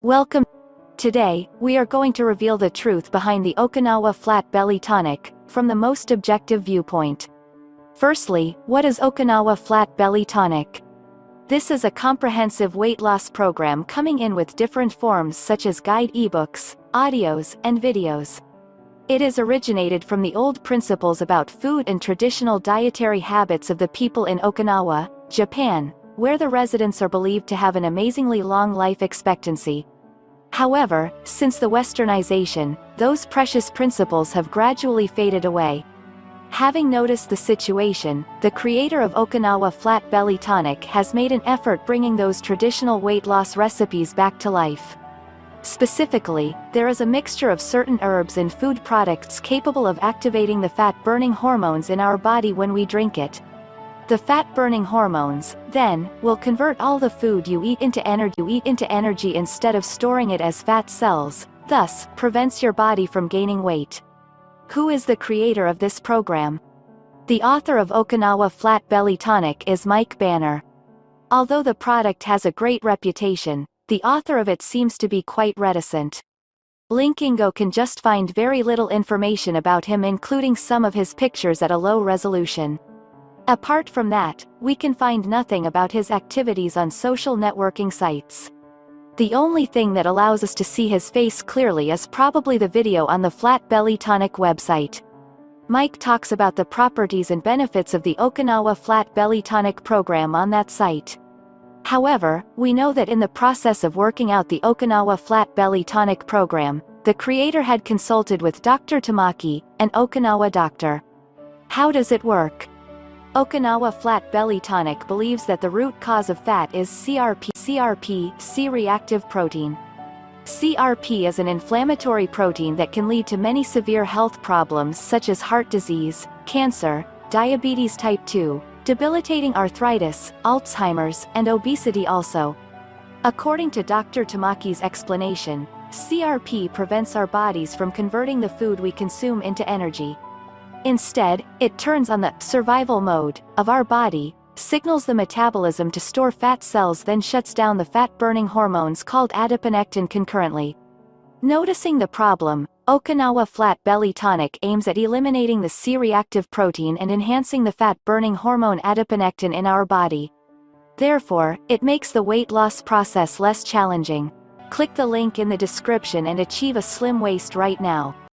Welcome. Today, we are going to reveal the truth behind the Okinawa Flat Belly Tonic, from the most objective viewpoint. Firstly, what is Okinawa Flat Belly Tonic? This is a comprehensive weight loss program coming in with different forms such as guide ebooks, audios, and videos. It is originated from the old principles about food and traditional dietary habits of the people in Okinawa, Japan, where the residents are believed to have an amazingly long life expectancy. However, since the westernization, those precious principles have gradually faded away. Having noticed the situation, the creator of Okinawa Flat Belly Tonic has made an effort bringing those traditional weight loss recipes back to life. Specifically, there is a mixture of certain herbs and food products capable of activating the fat-burning hormones in our body when we drink it. The fat-burning hormones, then, will convert all the food you eat into energy instead of storing it as fat cells, thus, prevents your body from gaining weight. Who is the creator of this program? The author of Okinawa Flat Belly Tonic is Mike Banner. Although the product has a great reputation, the author of it seems to be quite reticent. Linkingo can just find very little information about him, including some of his pictures at a low resolution. Apart from that, we can find nothing about his activities on social networking sites. The only thing that allows us to see his face clearly is probably the video on the Flat Belly Tonic website. Mike talks about the properties and benefits of the Okinawa Flat Belly Tonic program on that site. However, we know that in the process of working out the Okinawa Flat Belly Tonic program, the creator had consulted with Dr. Tamaki, an Okinawa doctor. How does it work? Okinawa Flat Belly Tonic believes that the root cause of fat is CRP, C-reactive protein. CRP is an inflammatory protein that can lead to many severe health problems such as heart disease, cancer, diabetes type 2, debilitating arthritis, Alzheimer's, and obesity also. According to Dr. Tamaki's explanation, CRP prevents our bodies from converting the food we consume into energy. Instead, it turns on the survival mode of our body, signals the metabolism to store fat cells, then shuts down the fat-burning hormones called adiponectin concurrently. Noticing the problem, Okinawa Flat Belly Tonic aims at eliminating the C-reactive protein and enhancing the fat-burning hormone adiponectin in our body. Therefore, it makes the weight loss process less challenging. Click the link in the description and achieve a slim waist right now.